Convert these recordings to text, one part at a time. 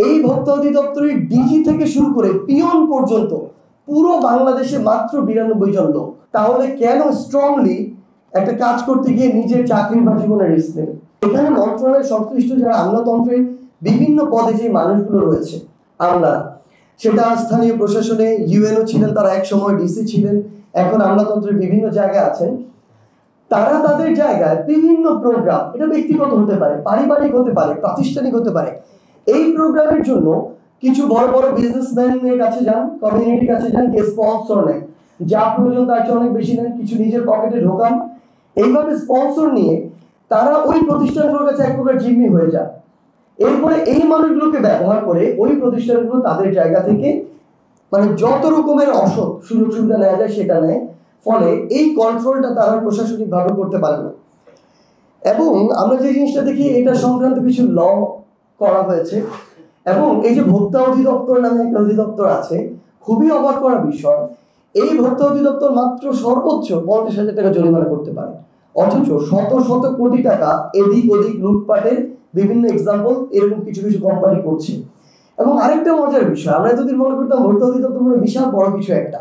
এই ভোক্তা অধিদপ্তরের ডিজি থেকে শুরু করে পিয়ন পর্যন্ত পুরো বাংলাদেশে মাত্র 92 জন লোক। তাহলে কেন স্ট্রংলি একটা কাজ করতে গিয়ে নিজের চাকরি বা জীবনের রিস্ক নেবে? এখানে মন্ত্রণালয়ের সংশ্লিষ্ট যারা আমলাতন্ত্রের বিভিন্ন পদে যে মানুষগুলো রয়েছে, আমলা, সেটা স্থানীয় প্রশাসনে ইউএনও ছিলেন, তারা এক সময় ডিসি ছিলেন, এখন আমলাতন্ত্রের বিভিন্ন জায়গায় আছেন, তারা তাদের জায়গায় বিভিন্ন প্রোগ্রাম, এটা ব্যক্তিগত হতে পারে, পারিবারিক হতে পারে, প্রাতিষ্ঠানিক হতে পারে, এই প্রোগ্রামের জন্য কিছু বড় বড় বিজনেসম্যানের কাছে যান, কমিউনিটির কাছে যান, কে স্পন্সর নেন, যা প্রয়োজন তার চেয়ে অনেক বেশি নেন, কিছু নিজের পকেটে ঢোকান। এইভাবে স্পন্সর নিয়ে তারা ওই প্রতিষ্ঠানগুলোর কাছে এক প্রকার জিম্মি হয়ে যায়। এরপরে এই মানুষগুলোকে ব্যবহার করে ওই প্রতিষ্ঠানগুলো তাদের জায়গা থেকে মানে যত রকমের অসৎ সুযোগ সুবিধা নেওয়া যায় সেটা নেয়, ফলে এই কন্ট্রোলটা তারা প্রশাসনিকভাবে করতে পারে না। এবং আমরা যে জিনিসটা দেখি, এটা সংক্রান্ত কিছু ল করা হয়েছে। এবং এই যে ভোক্তা অধিদপ্তর নামে একটা অধিদপ্তর আছে, খুবই অবাক করা বিষয়, এই ভোক্তা অধিদপ্তর মাত্র সর্বোচ্চ 50,000 টাকা জরিমানা করতে পারে, অথচ শত শত কোটি টাকা এদিক ওদিক লুটপাটের বিভিন্ন এক্সাম্পল এরকম কিছু কিছু কোম্পানি করছে। এবং আরেকটা মজার বিষয়, আমরা এতদিন মনে করতাম ভোক্তা অধিদপ্তর মানে বিশাল বড় কিছু একটা,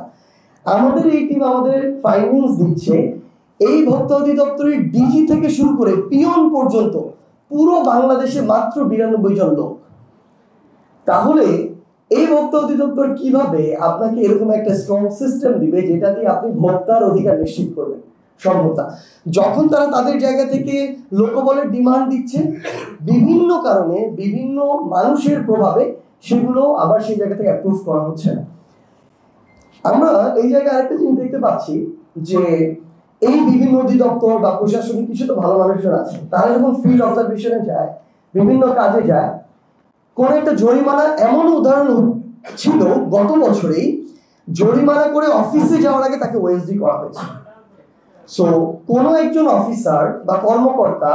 আমাদের এই টিম আমাদের ফাইন্ডিংস দিচ্ছে এই ভোক্তা অধিদপ্তরের ডিজি থেকে শুরু করে পিয়ন পর্যন্ত পুরো বাংলাদেশে মাত্র 92 জন লোক। তাহলে এই ভোক্তা অধিদপ্তর কিভাবে আপনাকে এরকম একটা স্ট্রং সিস্টেম দিবে যেটা দিয়ে আপনি ভোক্তার অধিকার নিশ্চিত করবেন? সম্ভব না। যখন তারা তাদের জায়গা থেকে লোকবলের ডিমান্ড দিচ্ছে, বিভিন্ন কারণে বিভিন্ন মানুষের প্রভাবে সেগুলো আবার সেই জায়গা থেকে অ্যাপ্রুভ করা হচ্ছে না। আমরা এই জায়গায় আরেকটা জিনিস দেখতে পাচ্ছি যে এই বিভিন্ন অধিদপ্তর বা প্রশাসনিক কিছু তো ভালো মানুষজন আছে, তারা যখন ফিল্ড অবজারভেশনে যায়, বিভিন্ন কাজে যায়, কোন একটা জরিমানা, এমন উদাহরণ ছিল গত বছরেই, জরিমানা করে অফিসে যাওয়ার আগে তাকে ওএসডি করা হয়েছে। সো কোন একজন অফিসার বা কর্মকর্তা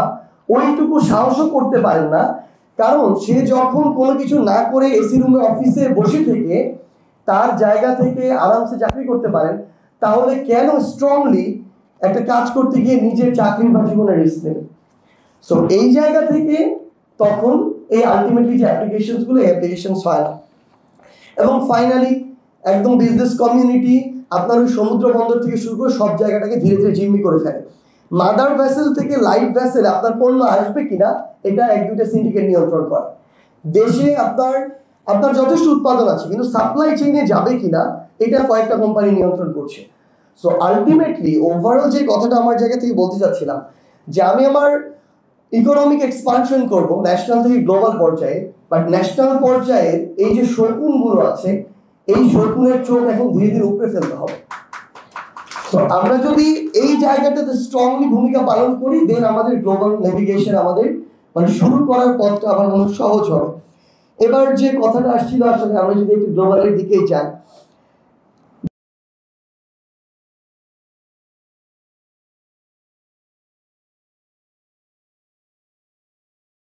ওইটুকু সাহসও করতে পারেন না, কারণ সে যখন কোনো কিছু না করে এসি রুমে অফিসে বসে থেকে তার জায়গা থেকে আরামসে চাকরি করতে পারেন, তাহলে কেন স্ট্রংলি একটা কাজ করতে গিয়ে নিজের চাকরি বা জীবনের রিস্ক নেবে? সো এই জায়গা থেকে তখন এই আলটিমেটলি যে অ্যাপ্লিকেশনসগুলো, এই অ্যাপ্লিকেশনস হয় না। এবং ফাইনালি একদম বিজনেস কমিউনিটি আপনার ওই সমুদ্র বন্দর থেকে শুরু করে সব জায়গাটাকে ধীরে ধীরে জিম্মি করে ফেলে। মাদার ভেসেল থেকে লাইট ভেসেল আপনার পণ্য আসবে কিনা এটা 1-2টা সিন্ডিকেট নিয়ন্ত্রণ করে। দেশে আপনার যথেষ্ট উৎপাদন আছে, কিন্তু সাপ্লাই চেইনে যাবে কিনা এটা কয়েকটা কোম্পানি নিয়ন্ত্রণ করছে। সো আলটিমেটলি ওভারঅল যে কথাটা আমার জায়গা থেকে বলতে চাচ্ছিলাম, যে আমি আমার ইকোনমিক এক্সপানশন করব ন্যাশনাল থেকে গ্লোবাল পর্যায়ে, বাট ন্যাশনাল পর্যায়ের এই যে শকুনগুলো আছে, এই শকুনের চোখ এখন ধীরে ধীরে উপরে ফেলতে হবে। তো আমরা যদি এই জায়গাটাতে স্ট্রংলি ভূমিকা পালন করি, দেন আমাদের গ্লোবাল নেভিগেশন আমাদের মানে শুরু করার পথটা আমার মনে সহজ হবে। এবার যে কথাটা আসছিল, আসলে আমরা যদি একটু গ্লোবালের দিকেই যাই,